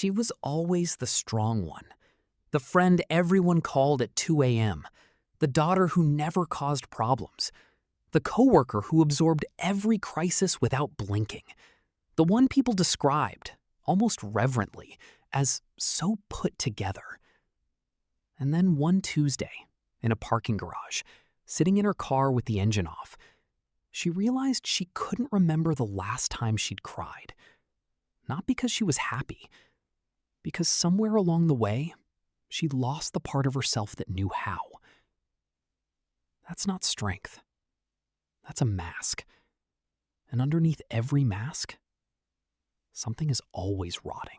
She was always the strong one, the friend everyone called at 2 a.m., the daughter who never caused problems, the coworker who absorbed every crisis without blinking, the one people described, almost reverently, as so put together. And then one Tuesday, in a parking garage, sitting in her car with the engine off, she realized she couldn't remember the last time she'd cried. Not because she was happy, because somewhere along the way, she'd lost the part of herself that knew how. That's not strength. That's a mask. And underneath every mask, something is always rotting.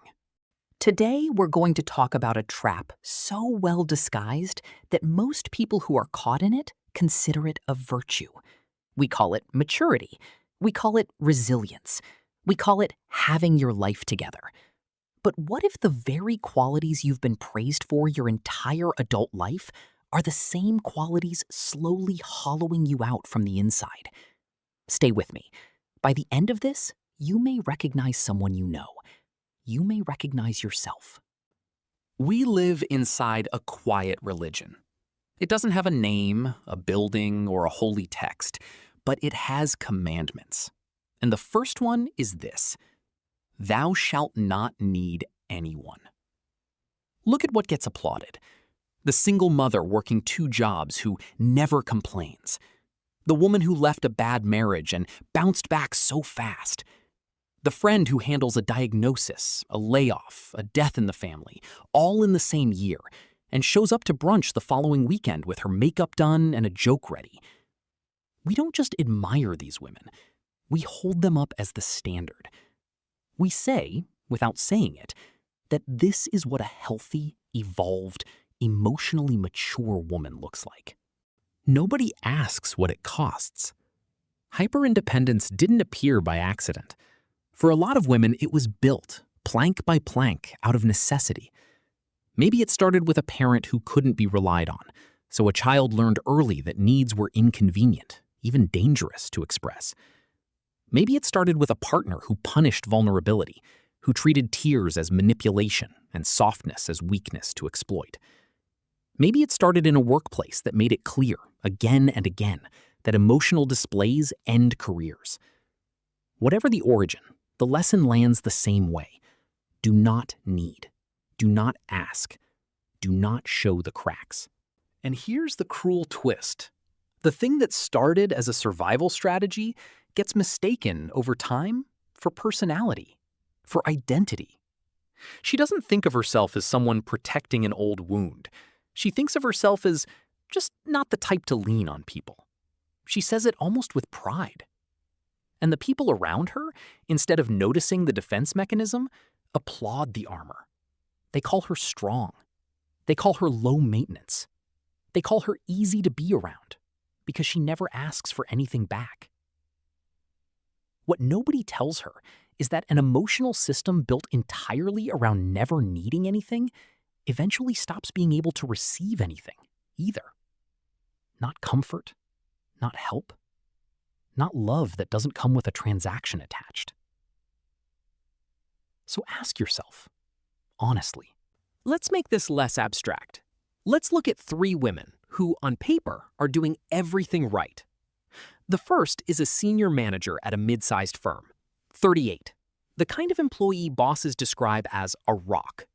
Today, we're going to talk about a trap so well disguised that most people who are caught in it consider it a virtue. We call it maturity. We call it resilience. We call it having your life together. But what if the very qualities you've been praised for your entire adult life are the same qualities slowly hollowing you out from the inside? Stay with me. By the end of this, you may recognize someone you know. You may recognize yourself. We live inside a quiet religion. It doesn't have a name, a building, or a holy text, but it has commandments. And the first one is this: thou shalt not need anyone. Look at what gets applauded. The single mother working 2 jobs who never complains. The woman who left a bad marriage and bounced back so fast. The friend who handles a diagnosis, a layoff, a death in the family, all in the same year, and shows up to brunch the following weekend with her makeup done and a joke ready. We don't just admire these women. We hold them up as the standard. We say, without saying it, that this is what a healthy, evolved, emotionally mature woman looks like. Nobody asks what it costs. Hyperindependence didn't appear by accident. For a lot of women, it was built, plank by plank, out of necessity. Maybe it started with a parent who couldn't be relied on, so a child learned early that needs were inconvenient, even dangerous to express. Maybe it started with a partner who punished vulnerability, who treated tears as manipulation and softness as weakness to exploit. Maybe it started in a workplace that made it clear, again and again, that emotional displays end careers. Whatever the origin, the lesson lands the same way. Do not need. Do not ask. Do not show the cracks. And here's the cruel twist. The thing that started as a survival strategy gets mistaken over time for personality, for identity. She doesn't think of herself as someone protecting an old wound. She thinks of herself as just not the type to lean on people. She says it almost with pride. And the people around her, instead of noticing the defense mechanism, applaud the armor. They call her strong. They call her low maintenance. They call her easy to be around because she never asks for anything back. What nobody tells her is that an emotional system built entirely around never needing anything eventually stops being able to receive anything either. Not comfort, not help, not love that doesn't come with a transaction attached. So ask yourself, honestly. Let's make this less abstract. Let's look at 3 women who, on paper, are doing everything right. The first is a senior manager at a mid-sized firm, 38, the kind of employee bosses describe as a rock.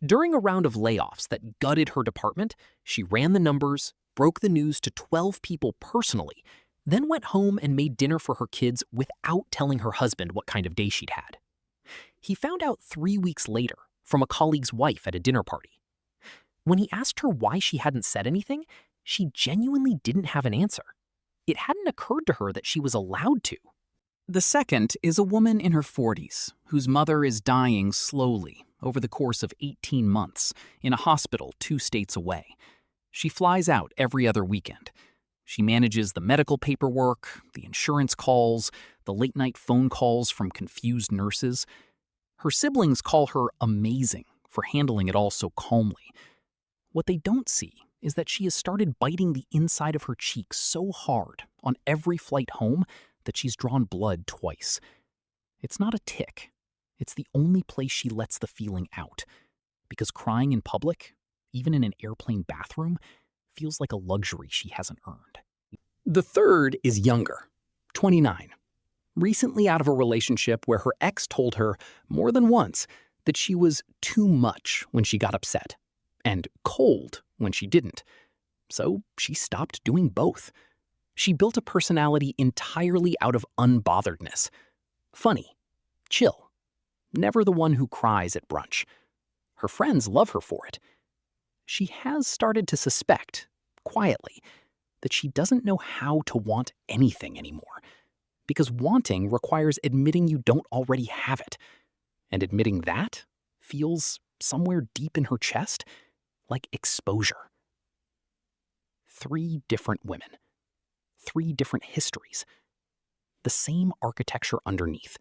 During a round of layoffs that gutted her department, she ran the numbers, broke the news to 12 people personally, then went home and made dinner for her kids without telling her husband what kind of day she'd had. He found out 3 weeks later from a colleague's wife at a dinner party. When he asked her why she hadn't said anything, she genuinely didn't have an answer. It hadn't occurred to her that she was allowed to. The second is a woman in her 40s whose mother is dying slowly over the course of 18 months in a hospital 2 states away. She flies out every other weekend. She manages the medical paperwork, the insurance calls, the late-night phone calls from confused nurses. Her siblings call her amazing for handling it all so calmly. What they don't see is that she has started biting the inside of her cheek so hard on every flight home that she's drawn blood twice. It's not a tic. It's the only place she lets the feeling out, because crying in public, even in an airplane bathroom, feels like a luxury she hasn't earned. The third is younger, 29, recently out of a relationship where her ex told her more than once that she was too much when she got upset, and cold when she didn't. So she stopped doing both. She built a personality entirely out of unbotheredness. Funny, chill, never the one who cries at brunch. Her friends love her for it. She has started to suspect, quietly, that she doesn't know how to want anything anymore. Because wanting requires admitting you don't already have it. And admitting that feels, somewhere deep in her chest, like exposure. 3 different women. 3 different histories. The same architecture underneath.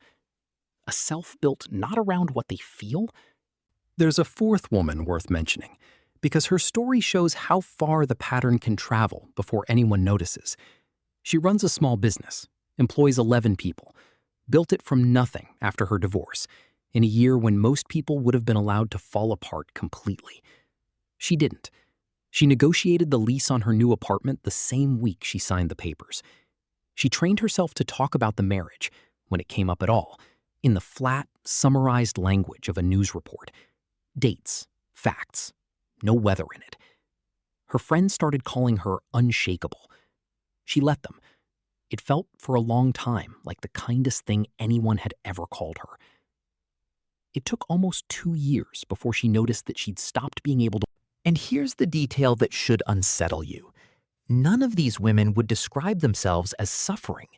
A self built not around what they feel. There's a 4th woman worth mentioning, because her story shows how far the pattern can travel before anyone notices. She runs a small business, employs 11 people, built it from nothing after her divorce, in a year when most people would have been allowed to fall apart completely. She didn't. She negotiated the lease on her new apartment the same week she signed the papers. She trained herself to talk about the marriage, when it came up at all, in the flat, summarized language of a news report. Dates, facts, no weather in it. Her friends started calling her unshakable. She let them. It felt for a long time like the kindest thing anyone had ever called her. It took almost 2 years before she noticed that she'd stopped being able to. And here's the detail that should unsettle you. None of these women would describe themselves as suffering.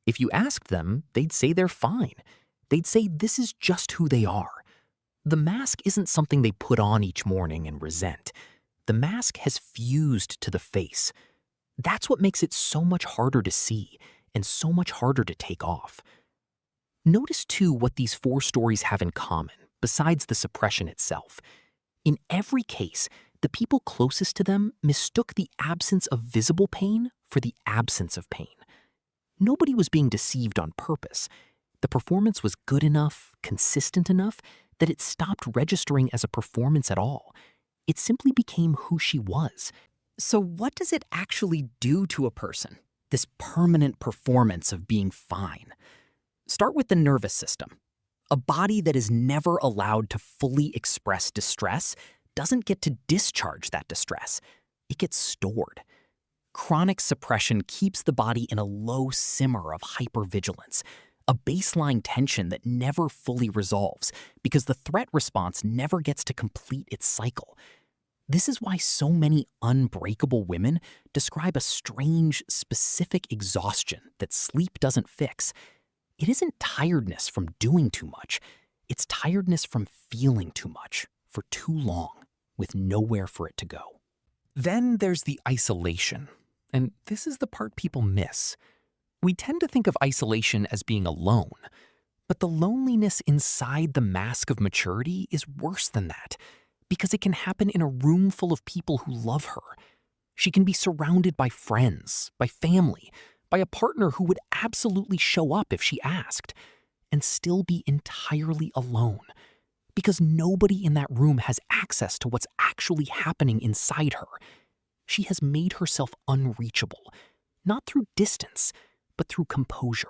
If you asked them, they'd say they're fine. They'd say this is just who they are. The mask isn't something they put on each morning and resent. The mask has fused to the face. That's what makes it so much harder to see and so much harder to take off. Notice, too, what these 4 stories have in common, besides the suppression itself. In every case, the people closest to them mistook the absence of visible pain for the absence of pain. Nobody was being deceived on purpose. The performance was good enough, consistent enough, that it stopped registering as a performance at all. It simply became who she was. So what does it actually do to a person, this permanent performance of being fine? Start with the nervous system. A body that is never allowed to fully express distress doesn't get to discharge that distress. It gets stored. Chronic suppression keeps the body in a low simmer of hypervigilance, a baseline tension that never fully resolves because the threat response never gets to complete its cycle. This is why so many unbreakable women describe a strange, specific exhaustion that sleep doesn't fix. It isn't tiredness from doing too much. It's tiredness from feeling too much for too long, with nowhere for it to go. Then there's the isolation. And this is the part people miss. We tend to think of isolation as being alone, but the loneliness inside the mask of maturity is worse than that, because it can happen in a room full of people who love her. She can be surrounded by friends, by family, by a partner who would absolutely show up if she asked, and still be entirely alone, because nobody in that room has access to what's actually happening inside her. She has made herself unreachable, not through distance, but through composure.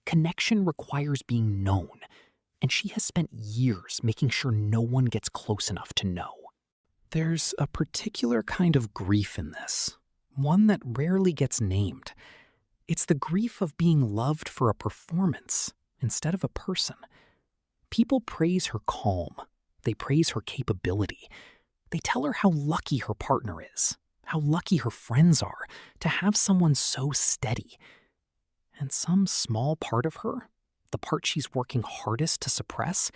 Connection requires being known, and she has spent years making sure no one gets close enough to know. There's a particular kind of grief in this, one that rarely gets named. It's the grief of being loved for a performance instead of a person. People praise her calm. They praise her capability. They tell her how lucky her partner is, how lucky her friends are to have someone so steady. And some small part of her, the part she's working hardest to suppress,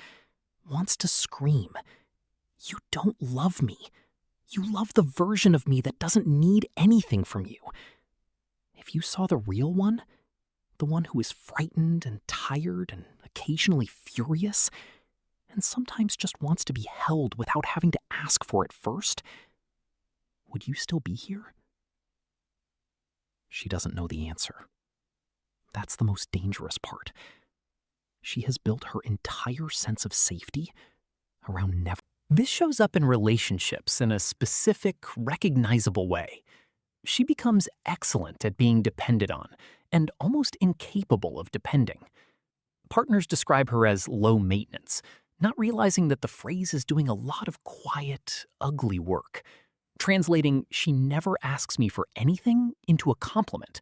wants to scream, "You don't love me. You love the version of me that doesn't need anything from you." If you saw the real one, the one who is frightened and tired and occasionally furious, and sometimes just wants to be held without having to ask for it first, would you still be here? She doesn't know the answer. That's the most dangerous part. She has built her entire sense of safety around never. This shows up in relationships in a specific, recognizable way. She becomes excellent at being depended on and almost incapable of depending. Partners describe her as low maintenance, not realizing that the phrase is doing a lot of quiet, ugly work. Translating, she never asks me for anything into a compliment,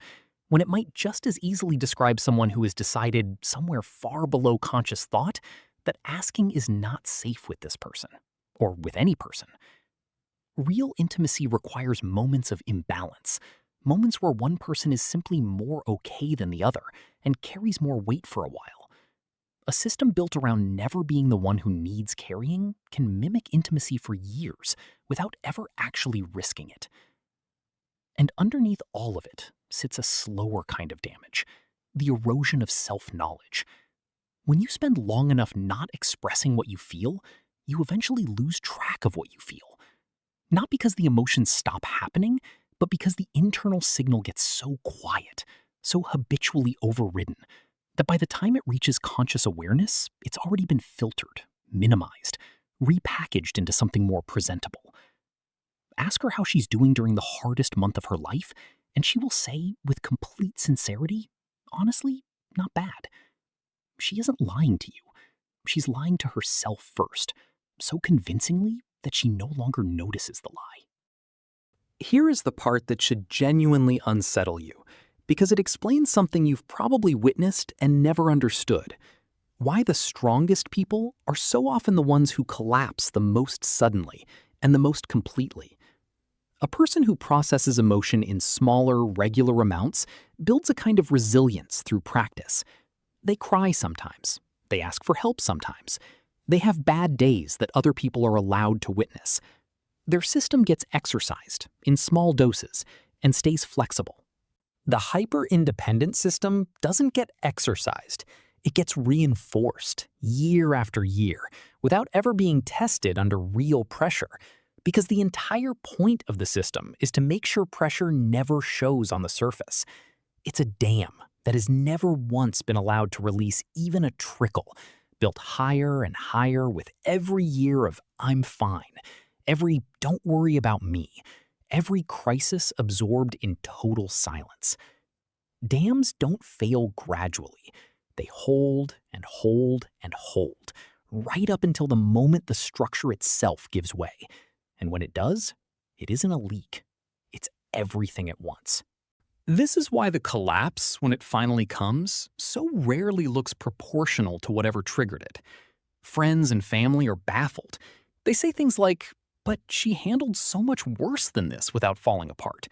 when it might just as easily describe someone who has decided somewhere far below conscious thought that asking is not safe with this person, or with any person. Real intimacy requires moments of imbalance, moments where one person is simply more okay than the other and carries more weight for a while. A system built around never being the one who needs carrying can mimic intimacy for years without ever actually risking it. And underneath all of it sits a slower kind of damage, the erosion of self-knowledge. When you spend long enough not expressing what you feel, you eventually lose track of what you feel. Not because the emotions stop happening, but because the internal signal gets so quiet, so habitually overridden, that by the time it reaches conscious awareness, it's already been filtered, minimized, repackaged into something more presentable. Ask her how she's doing during the hardest month of her life, and she will say, with complete sincerity, honestly, not bad. She isn't lying to you. She's lying to herself first, so convincingly that she no longer notices the lie. Here is the part that should genuinely unsettle you, because it explains something you've probably witnessed and never understood. Why the strongest people are so often the ones who collapse the most suddenly and the most completely. A person who processes emotion in smaller, regular amounts builds a kind of resilience through practice. They cry sometimes. They ask for help sometimes. They have bad days that other people are allowed to witness. Their system gets exercised in small doses and stays flexible. The hyper-independent system doesn't get exercised. It gets reinforced year after year without ever being tested under real pressure, because the entire point of the system is to make sure pressure never shows on the surface. It's a dam that has never once been allowed to release even a trickle, built higher and higher with every year of "I'm fine," every "don't worry about me," every crisis absorbed in total silence. Dams don't fail gradually. They hold and hold and hold, right up until the moment the structure itself gives way. And when it does, it isn't a leak. It's everything at once. This is why the collapse, when it finally comes, so rarely looks proportional to whatever triggered it. Friends and family are baffled. They say things like, "But she handled so much worse than this without falling apart,"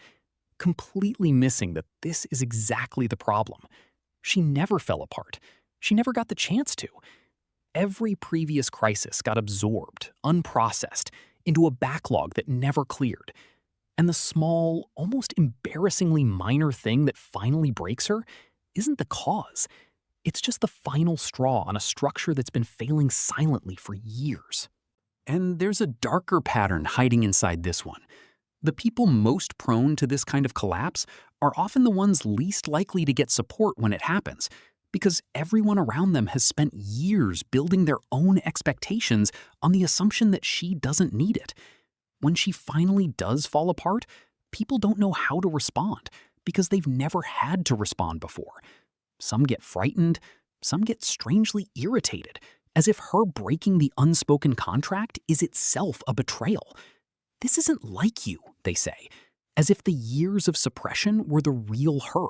completely missing that this is exactly the problem. She never fell apart. She never got the chance to. Every previous crisis got absorbed, unprocessed, into a backlog that never cleared. And the small, almost embarrassingly minor thing that finally breaks her isn't the cause. It's just the final straw on a structure that's been failing silently for years. And there's a darker pattern hiding inside this one. The people most prone to this kind of collapse are often the ones least likely to get support when it happens, because everyone around them has spent years building their own expectations on the assumption that she doesn't need it. When she finally does fall apart, people don't know how to respond because they've never had to respond before. Some get frightened, some get strangely irritated, as if her breaking the unspoken contract is itself a betrayal. "This isn't like you," they say, as if the years of suppression were the real her,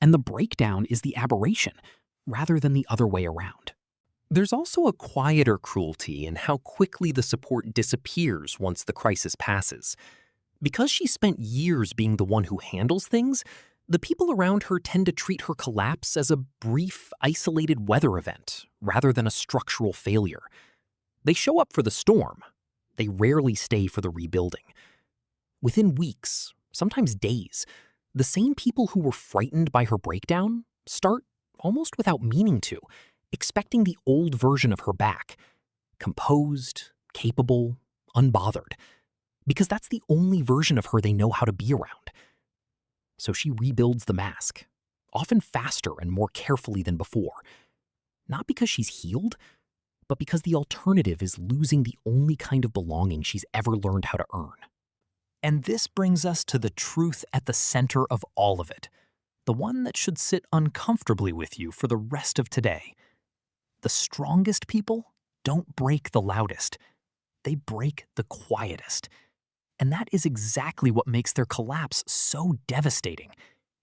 and the breakdown is the aberration, rather than the other way around. There's also a quieter cruelty in how quickly the support disappears once the crisis passes. Because she spent years being the one who handles things, the people around her tend to treat her collapse as a brief, isolated weather event, rather than a structural failure. They show up for the storm. They rarely stay for the rebuilding. Within weeks, sometimes days, the same people who were frightened by her breakdown start, almost without meaning to, expecting the old version of her back, composed, capable, unbothered, because that's the only version of her they know how to be around. So she rebuilds the mask, often faster and more carefully than before. not because she's healed, but because the alternative is losing the only kind of belonging she's ever learned how to earn. And this brings us to the truth at the center of all of it, the one that should sit uncomfortably with you for the rest of today. The strongest people don't break the loudest. They break the quietest. And that is exactly what makes their collapse so devastating,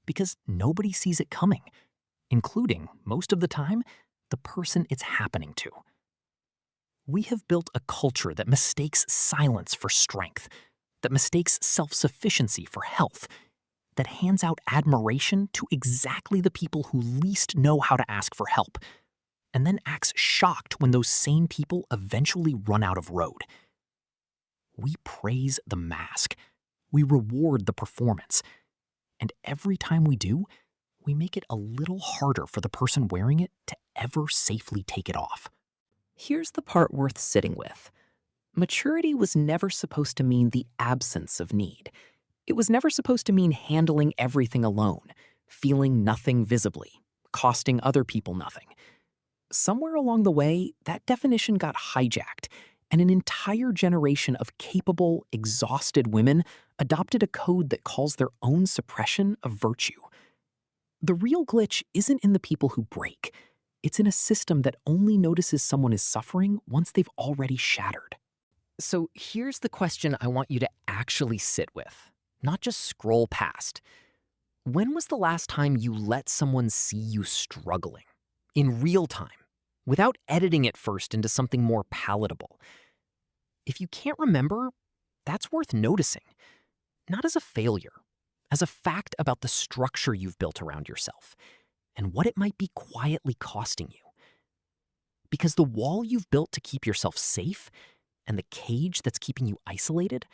because nobody sees it coming, including, most of the time, the person it's happening to. We have built a culture that mistakes silence for strength, that mistakes self-sufficiency for health, that hands out admiration to exactly the people who least know how to ask for help, and then acts shocked when those same people eventually run out of road. We praise the mask. We reward the performance. And every time we do, we make it a little harder for the person wearing it to ever safely take it off. Here's the part worth sitting with. Maturity was never supposed to mean the absence of need. It was never supposed to mean handling everything alone, feeling nothing visibly, costing other people nothing. Somewhere along the way, that definition got hijacked, and an entire generation of capable, exhausted women adopted a code that calls their own suppression a virtue. The real glitch isn't in the people who break. It's in a system that only notices someone is suffering once they've already shattered. So here's the question I want you to actually sit with, not just scroll past. When was the last time you let someone see you struggling? In real time, without editing it first into something more palatable? If you can't remember, that's worth noticing. Not as a failure, as a fact about the structure you've built around yourself and what it might be quietly costing you. Because the wall you've built to keep yourself safe and the cage that's keeping you isolated,